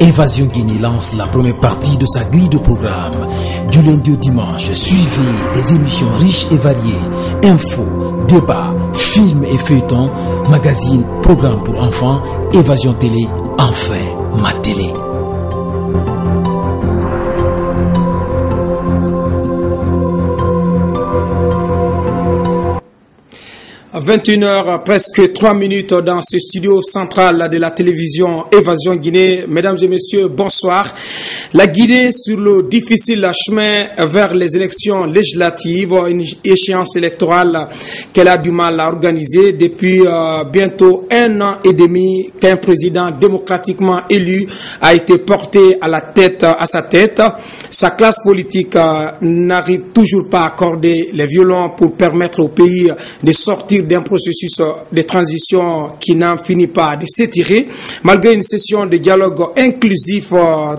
Évasion Guinée lance la première partie de sa grille de programme. Du lundi au dimanche, suivez des émissions riches et variées. Infos, débats, films et feuilletons, magazines, programmes pour enfants, Évasion Télé, enfin ma télé. À 21h, presque 3 minutes dans ce studio central de la télévision Évasion Guinée. Mesdames et messieurs, bonsoir. La Guinée sur le difficile chemin vers les élections législatives, une échéance électorale qu'elle a du mal à organiser depuis bientôt 1 an et demi qu'un président démocratiquement élu a été porté à sa tête. Sa classe politique n'arrive toujours pas à accorder les violons pour permettre au pays de sortir d'un processus de transition qui n'en finit pas de s'étirer. Malgré une session de dialogue inclusif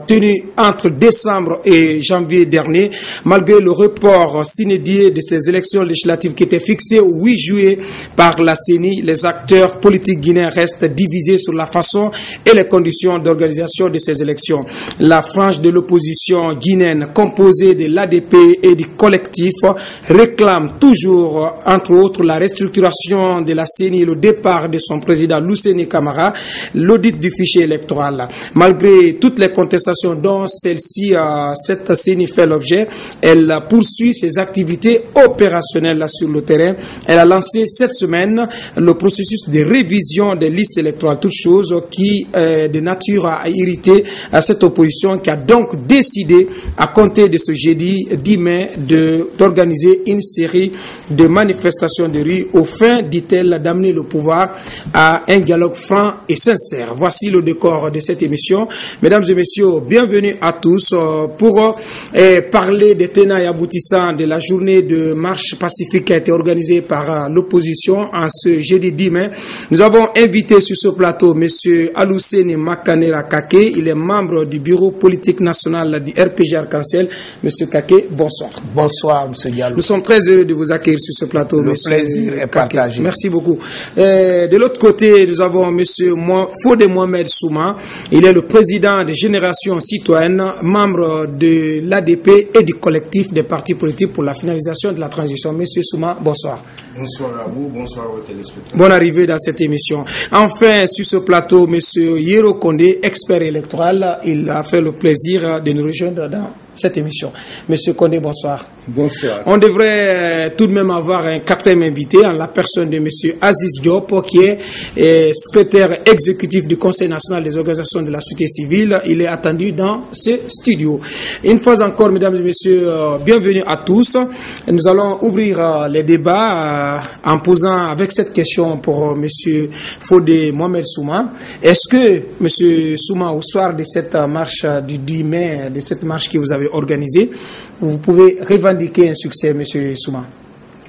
tenue entre décembre et janvier dernier, malgré le report sine-die de ces élections législatives qui étaient fixées au 8 juillet par la CENI, les acteurs politiques guinéens restent divisés sur la façon et les conditions d'organisation de ces élections. La frange de l'opposition guinéenne composée de l'ADP et du collectif réclame toujours, entre autres, la restructuration de la CENI et le départ de son président Luceni Camara, l'audit du fichier électoral. Malgré toutes les contestations dont cette CENI fait l'objet, elle poursuit ses activités opérationnelles sur le terrain. Elle a lancé cette semaine le processus de révision des listes électorales, toute chose qui est de nature à irriter cette opposition qui a donc décidé à compter de ce jeudi 10 mai d'organiser une série de manifestations de rue au fin, dit-elle, d'amener le pouvoir à un dialogue franc et sincère. Voici le décor de cette émission. Mesdames et messieurs, bienvenue à tous pour parler des tenants et aboutissants de la journée de marche pacifique qui a été organisée par l'opposition en ce jeudi 10 mai. Nous avons invité sur ce plateau M. Aluseni Makanera Kake. Il est membre du bureau politique national du RPG Arc-en-Ciel. M. Kake, bonsoir. Bonsoir, M. Diallo. Nous sommes très heureux de vous accueillir sur ce plateau. Le plaisir est partagé. Merci beaucoup. De l'autre côté, nous avons M. Fodé Mohamed Souma. Il est le président de Génération Citoyenne, membre de l'ADP et du collectif des partis politiques pour la finalisation de la transition. M. Souma, bonsoir. Bonsoir à vous, bonsoir aux téléspectateurs. Bonne arrivée dans cette émission. Enfin, sur ce plateau, M. Yero Kondé, expert électoral, il a fait le plaisir de nous rejoindre dans cette émission. Monsieur Kondé, bonsoir. Bonsoir. On devrait tout de même avoir un quatrième invité en la personne de Monsieur Aziz Diop, qui est secrétaire exécutif du Conseil national des organisations de la société civile. Il est attendu dans ce studio. Une fois encore, mesdames et messieurs, bienvenue à tous. Nous allons ouvrir les débats en posant avec cette question pour Monsieur Fodé Mohamed Souma. Est-ce que Monsieur Souma, au soir de cette marche du 10 mai, de cette marche que vous avez organisée, vous pouvez revendiquer un succès, M. Souma?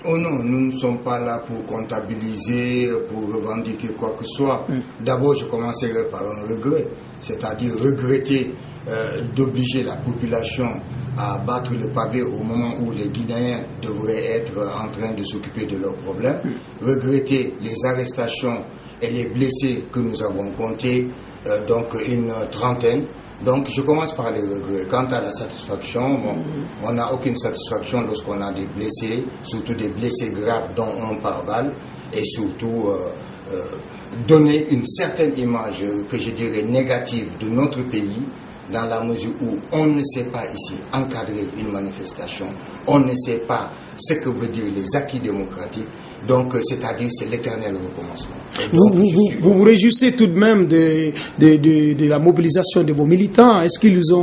Oh non, nous ne sommes pas là pour comptabiliser, pour revendiquer quoi que ce soit. D'abord, je commencerai par un regret, c'est-à-dire regretter d'obliger la population à battre le pavé au moment où les Guinéens devraient être en train de s'occuper de leurs problèmes. Regretter les arrestations et les blessés que nous avons comptés, donc une trentaine. Donc je commence par les regrets. Quant à la satisfaction, on n'a aucune satisfaction lorsqu'on a des blessés, surtout des blessés graves dont un par balle, et surtout donner une certaine image que je dirais négative de notre pays, dans la mesure où on ne sait pas ici encadrer une manifestation, on ne sait pas ce que veut dire les acquis démocratiques. Donc, c'est-à-dire, c'est l'éternel recommencement. Vous vous réjouissez tout de même de la mobilisation de vos militants. Est-ce qu'ils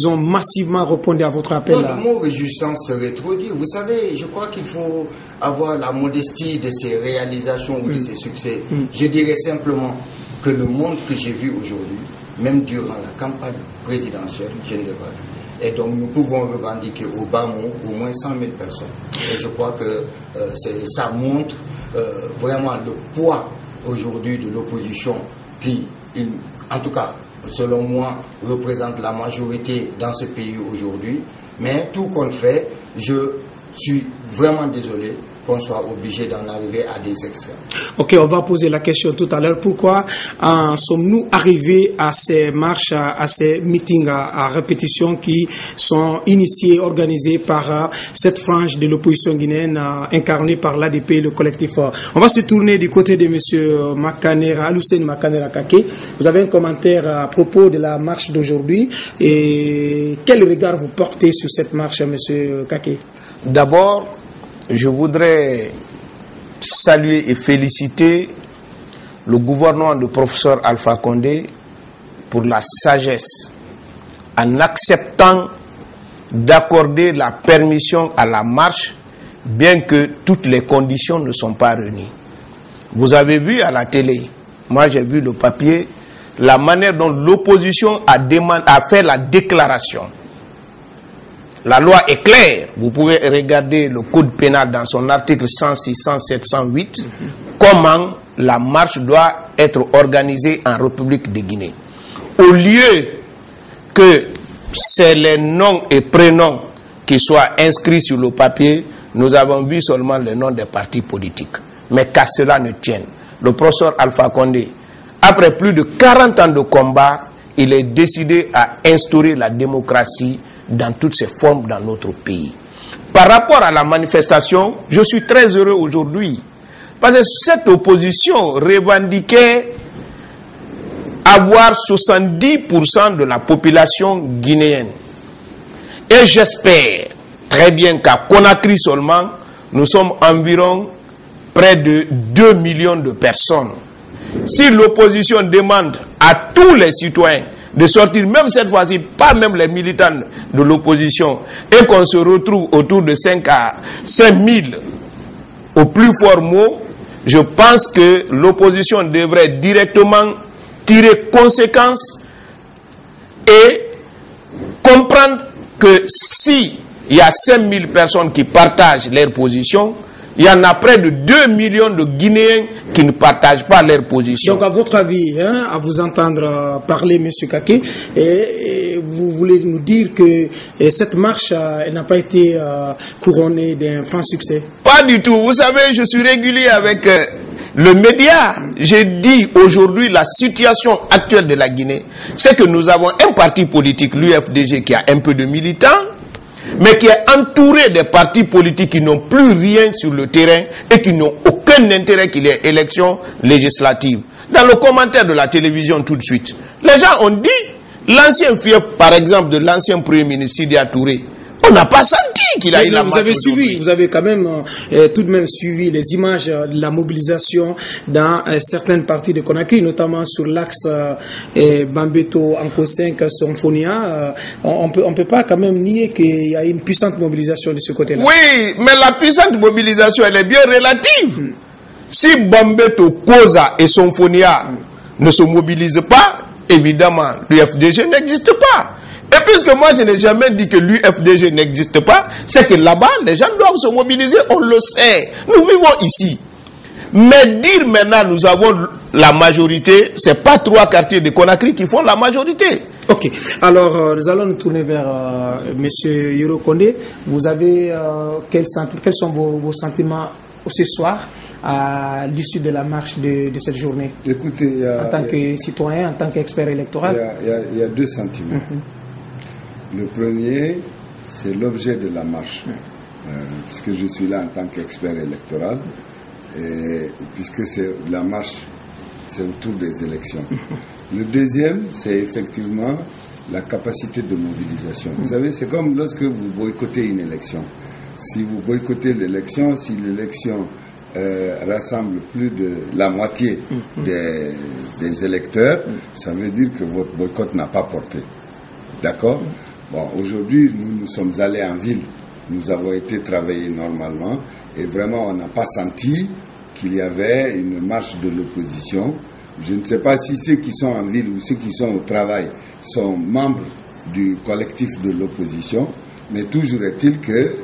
ont massivement répondu à votre appel? Non, le mot réjouissance serait trop dire. Vous savez, je crois qu'il faut avoir la modestie de ces réalisations ou de ces succès. Je dirais simplement que le monde que j'ai vu aujourd'hui, même durant la campagne présidentielle, je ne l'ai pas vu. Et donc nous pouvons revendiquer au bas mot au moins 100 000 personnes. Et je crois que ça montre vraiment le poids aujourd'hui de l'opposition qui, en tout cas, selon moi, représente la majorité dans ce pays aujourd'hui. Mais tout compte fait, je suis vraiment désolé qu'on soit obligé d'en arriver à des extrêmes. Ok, on va poser la question tout à l'heure. Pourquoi sommes-nous arrivés à ces marches, à ces meetings à répétition qui sont initiés, organisés par cette frange de l'opposition guinéenne incarnée par l'ADP, le collectif. On va se tourner du côté de M. Makanera, Alucène Makanera Kake. Vous avez un commentaire à propos de la marche d'aujourd'hui. Et quel regard vous portez sur cette marche, M. Kake? D'abord, je voudrais saluer et féliciter le gouvernement du professeur Alpha Condé pour la sagesse en acceptant d'accorder la permission à la marche, bien que toutes les conditions ne sont pas réunies. Vous avez vu à la télé, moi j'ai vu le papier, la manière dont l'opposition a fait la déclaration. La loi est claire. Vous pouvez regarder le code pénal dans son article 106, 107, 108, comment la marche doit être organisée en République de Guinée. Au lieu que c'est les noms et prénoms qui soient inscrits sur le papier, nous avons vu seulement les noms des partis politiques. Mais qu'à cela ne tienne, le professeur Alpha Condé, après plus de 40 ans de combat, il est décidé à instaurer la démocratie dans toutes ses formes dans notre pays. Par rapport à la manifestation, je suis très heureux aujourd'hui parce que cette opposition revendiquait avoir 70% de la population guinéenne. Et j'espère très bien qu'à Conakry seulement, nous sommes environ près de 2 millions de personnes. Si l'opposition demande à tous les citoyens de sortir, même cette fois-ci, pas même les militants de l'opposition, et qu'on se retrouve autour de 5 à 5 000 au plus fort mot, je pense que l'opposition devrait directement tirer conséquence et comprendre que si il y a 5 000 personnes qui partagent leur position, il y en a près de 2 millions de Guinéens qui ne partagent pas leur position. Donc, à votre avis, à vous entendre parler, M. Kake, vous voulez nous dire que cette marche n'a pas été couronnée d'un franc succès? Pas du tout. Vous savez, je suis régulier avec le média. J'ai dit aujourd'hui la situation actuelle de la Guinée, c'est que nous avons un parti politique, l'UFDG, qui a un peu de militants, mais qui est entouré des partis politiques qui n'ont plus rien sur le terrain et qui n'ont aucun intérêt qu'il y ait élection législative. Dans le commentaire de la télévision tout de suite, les gens ont dit, l'ancien fief, par exemple, de l'ancien Premier ministre Sidya Touré, on n'a pas senti qu'il a eu la marche. Vous avez quand même tout de même suivi les images de la mobilisation dans certaines parties de Conakry, notamment sur l'axe Bambeto, Anko 5, Symphonia. On peut pas quand même nier qu'il y a une puissante mobilisation de ce côté-là. Oui, mais la puissante mobilisation, elle est bien relative. Si Bambeto, Koza et Symphonia ne se mobilisent pas, évidemment, l'UFDG n'existe pas. Et puisque moi je n'ai jamais dit que l'UFDG n'existe pas, c'est que là-bas, les gens doivent se mobiliser, on le sait. Nous vivons ici. Mais dire maintenant nous avons la majorité, c'est pas 3 quartiers de Conakry qui font la majorité. Ok, alors nous allons nous tourner vers M. Yoro Condé. Vous avez quels sont vos sentiments ce soir à l'issue de la marche de cette journée? Écoutez, en tant que citoyen, en tant qu'expert électoral? Il y a 2 sentiments. Le premier, c'est l'objet de la marche, puisque je suis là en tant qu'expert électoral, et puisque la marche, c'est autour des élections. Le deuxième, c'est effectivement la capacité de mobilisation. Vous savez, c'est comme lorsque vous boycottez une élection. Si vous boycottez l'élection, si l'élection rassemble plus de la moitié des électeurs, ça veut dire que votre boycott n'a pas porté. D'accord? Bon, aujourd'hui, nous sommes allés en ville. Nous avons été travailler normalement et vraiment, on n'a pas senti qu'il y avait une marche de l'opposition. Je ne sais pas si ceux qui sont en ville ou ceux qui sont au travail sont membres du collectif de l'opposition, mais toujours est-il que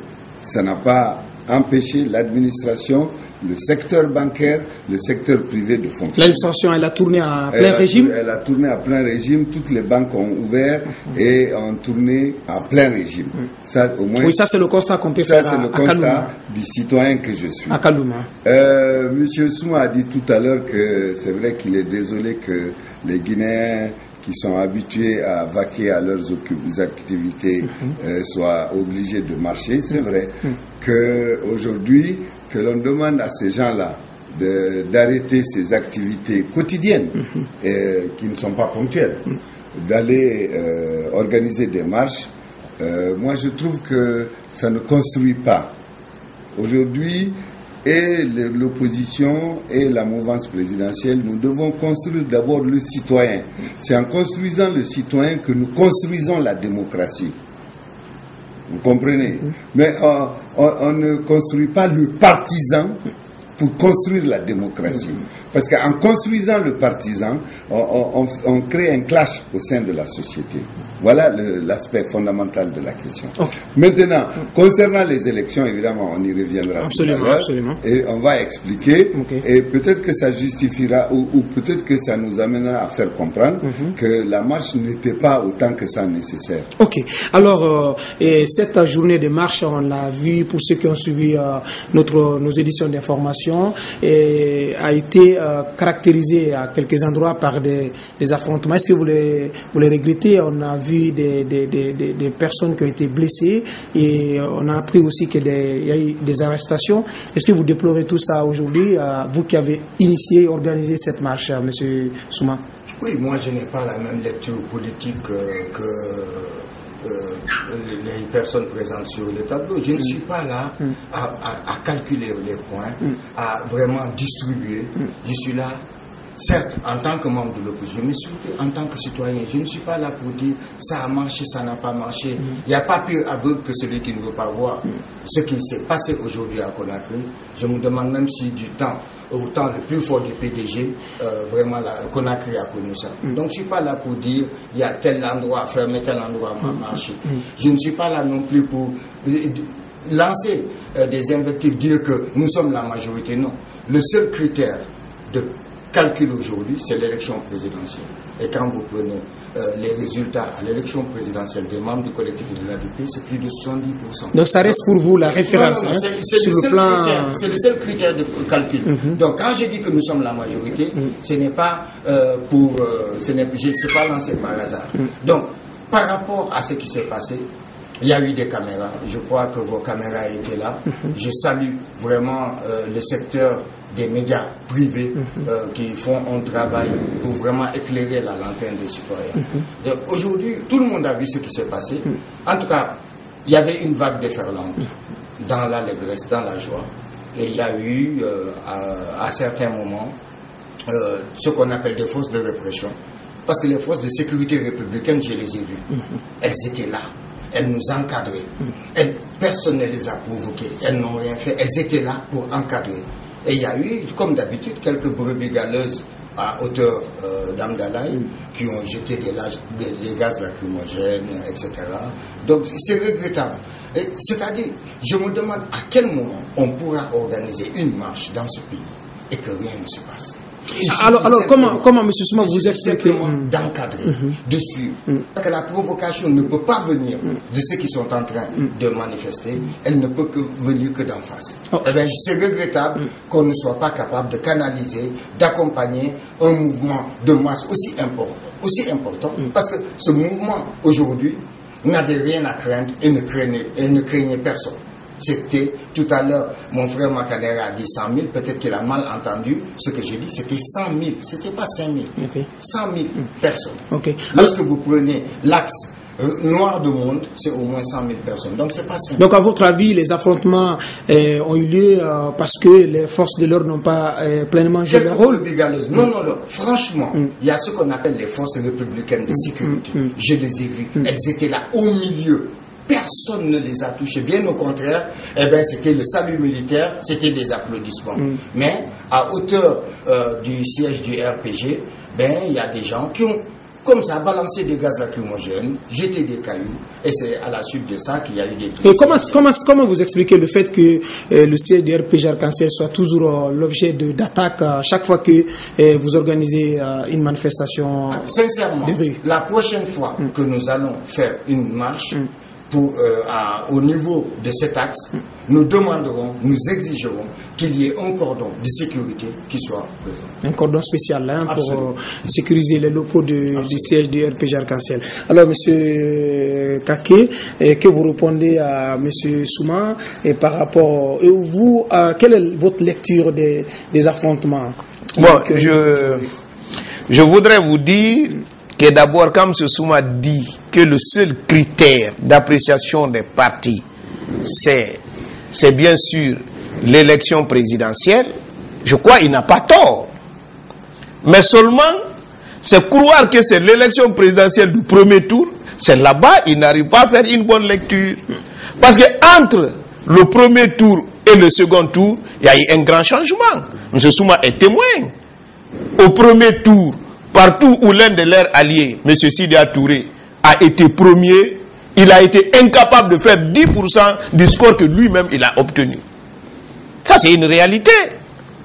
ça n'a pas empêché l'administration le secteur bancaire, le secteur privé de fonction. L'administration, elle a tourné à plein régime. Elle a tourné à plein régime. Toutes les banques ont ouvert et ont tourné à plein régime. Ça, au moins. Oui, ça c'est le constat qu'on peut faire. Ça c'est le constat du citoyen que je suis. À Kalouma. Monsieur Souma a dit tout à l'heure que c'est vrai qu'il est désolé que les Guinéens qui sont habitués à vaquer à leurs activités soient obligés de marcher. C'est vrai qu'aujourd'hui, que l'on demande à ces gens-là d'arrêter ces activités quotidiennes qui ne sont pas ponctuelles, d'aller organiser des marches, moi je trouve que ça ne construit pas. Aujourd'hui, et l'opposition et la mouvance présidentielle, nous devons construire d'abord le citoyen. C'est en construisant le citoyen que nous construisons la démocratie. Vous comprenez? Mais on ne construit pas le partisan pour construire la démocratie. Parce qu'en construisant le partisan, on crée un clash au sein de la société. Voilà l'aspect fondamental de la question. Okay. Maintenant, concernant les élections, évidemment, on y reviendra. Absolument, absolument. Et on va expliquer. Okay. Et peut-être que ça justifiera, ou peut-être que ça nous amènera à faire comprendre que la marche n'était pas autant que ça nécessaire. Ok. Alors, cette journée de marche, on l'a vu pour ceux qui ont suivi nos éditions d'information, a été caractérisée à quelques endroits par des affrontements. Est-ce que vous les regrettez? On a vu des personnes qui ont été blessées et on a appris aussi qu'il y a eu des arrestations. Est-ce que vous déplorez tout ça aujourd'hui, vous qui avez initié et organisé cette marche, M. Souma? Oui, moi je n'ai pas la même lecture politique que les personnes présentes sur le tableau. Je ne suis pas là à calculer les points, à vraiment distribuer. Je suis là, certes, en tant que membre de l'opposition, mais surtout en tant que citoyen. Je ne suis pas là pour dire ça a marché, ça n'a pas marché. Il n'y a pas pire aveugle que celui qui ne veut pas voir ce qui s'est passé aujourd'hui à Conakry. Je me demande même si du temps, au temps le plus fort du PDG, vraiment Conakry a connu ça. Donc je ne suis pas là pour dire il y a tel endroit fermé, tel endroit marché. Je ne suis pas là non plus pour lancer des invectives, dire que nous sommes la majorité. Non. Le seul critère de calcul aujourd'hui, c'est l'élection présidentielle. Et quand vous prenez les résultats à l'élection présidentielle des membres du collectif de l'ADP, c'est plus de 70%. Donc ça reste pour vous la référence. Non, c'est le seul critère de calcul. Donc quand je dis que nous sommes la majorité, ce n'est pas je ne sais pas lancé par hasard. Donc par rapport à ce qui s'est passé, il y a eu des caméras. Je crois que vos caméras étaient là. Je salue vraiment le secteur des médias privés qui font un travail pour vraiment éclairer la lanterne des citoyens. Aujourd'hui, tout le monde a vu ce qui s'est passé. En tout cas, il y avait une vague déferlante dans l'allégresse, dans la joie. Et il y a eu, à certains moments, ce qu'on appelle des forces de répression. Parce que les forces de sécurité républicaines, je les ai vues. Elles étaient là. Elles nous encadraient. Personne ne les a provoquées. Elles n'ont rien fait. Elles étaient là pour encadrer. Et il y a eu, comme d'habitude, quelques brebis galeuses à hauteur d'Amdalaï qui ont jeté des gaz lacrymogènes, etc. Donc c'est regrettable. C'est-à-dire, je me demande à quel moment on pourra organiser une marche dans ce pays et que rien ne se passe. Alors comment M. Souma vous expliquez d'encadrer, de suivre. Parce que la provocation ne peut pas venir de ceux qui sont en train de manifester, elle ne peut venir que d'en face. Eh bien, c'est regrettable qu'on ne soit pas capable de canaliser, d'accompagner un mouvement de masse aussi important, parce que ce mouvement aujourd'hui n'avait rien à craindre et ne craignait personne. C'était, tout à l'heure, mon frère Makadera a dit 100 000, peut-être qu'il a mal entendu ce que j'ai dit, c'était 100 000, c'était pas 5 000, 100 000 personnes. Lorsque vous prenez l'axe noir du monde, c'est au moins 100 000 personnes, donc c'est pas 5 000. Donc à votre avis, les affrontements ont eu lieu parce que les forces de l'ordre n'ont pas pleinement joué leur rôle? Non, franchement, il y a ce qu'on appelle les forces républicaines de sécurité, je les ai vues, elles étaient là au milieu. Personne ne les a touchés. Bien au contraire, c'était le salut militaire, c'était des applaudissements. Mais à hauteur du siège du RPG, il y a des gens qui ont comme ça, balancer des gaz lacrymogènes, jeter des cailloux, et c'est à la suite de ça qu'il y a eu des blessés. Et comment vous expliquez le fait que le CDR-PJ Arc-en-Ciel soit toujours l'objet d'attaques chaque fois que vous organisez une manifestation sincèrement, de rue? La prochaine fois que nous allons faire une marche, au niveau de cet axe, nous demanderons, nous exigerons qu'il y ait un cordon de sécurité qui soit présent. Un cordon spécial pour sécuriser les locaux du siège du RPG Arc-en-Ciel. Alors, M. Kaké, que vous répondez à M. Souma et par rapport... Et vous, quelle est votre lecture des affrontements? Bon, je voudrais vous dire que d'abord, quand M. Souma dit que le seul critère d'appréciation des partis, c'est bien sûr l'élection présidentielle, je crois qu'il n'a pas tort. Mais seulement, c'est croire que c'est l'élection présidentielle du premier tour, c'est là-bas, il n'arrive pas à faire une bonne lecture. Parce que entre le premier tour et le second tour, il y a eu un grand changement. M. Souma est témoin. Au premier tour, partout où l'un de leurs alliés, M. Sidya Touré, a été premier, il a été incapable de faire 10% du score que lui-même il a obtenu. Ça, c'est une réalité.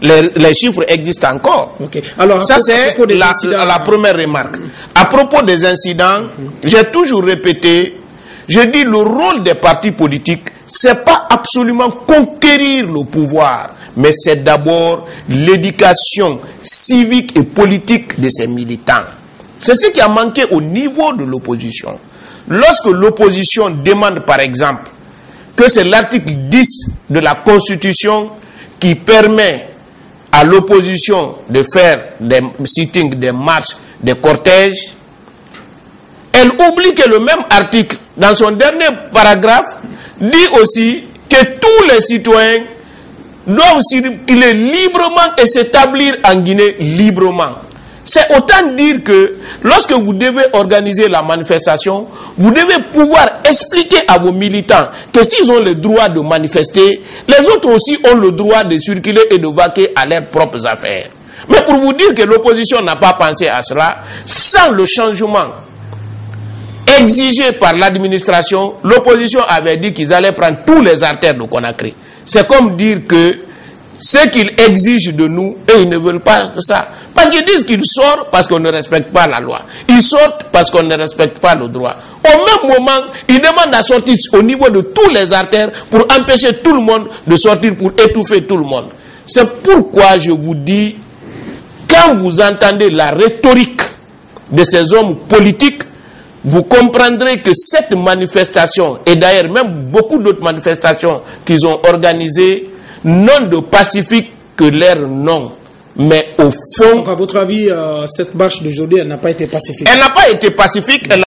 Les chiffres existent encore. Okay. Alors, ça, c'est la première remarque. À propos des incidents, j'ai toujours répété, je dis le rôle des partis politiques, c'est pas absolument conquérir le pouvoir, mais c'est d'abord l'éducation civique et politique de ses militants. C'est ce qui a manqué au niveau de l'opposition. Lorsque l'opposition demande, par exemple, que c'est l'article 10 de la Constitution qui permet à l'opposition de faire des sittings, des marches, des cortèges, elle oublie que le même article, dans son dernier paragraphe, dit aussi que tous les citoyens doivent circuler librement et s'établir en Guinée librement. C'est autant dire que lorsque vous devez organiser la manifestation, vous devez pouvoir expliquer à vos militants que s'ils ont le droit de manifester, les autres aussi ont le droit de circuler et de vaquer à leurs propres affaires. Mais pour vous dire que l'opposition n'a pas pensé à cela, sans le changement exigé par l'administration, l'opposition avait dit qu'ils allaient prendre tous les artères de Conakry. C'est comme dire que ce qu'ils exigent de nous, et ils ne veulent pas ça. Parce qu'ils disent qu'ils sortent parce qu'on ne respecte pas la loi. Ils sortent parce qu'on ne respecte pas le droit. Au même moment, ils demandent à sortir au niveau de tous les artères pour empêcher tout le monde de sortir, pour étouffer tout le monde. C'est pourquoi je vous dis, quand vous entendez la rhétorique de ces hommes politiques, vous comprendrez que cette manifestation, et d'ailleurs même beaucoup d'autres manifestations qu'ils ont organisées, non de pacifique que leur nom, mais au fond... Donc à votre avis, cette marche d'aujourd'hui, elle n'a pas été pacifique? Elle n'a pas été pacifique, elle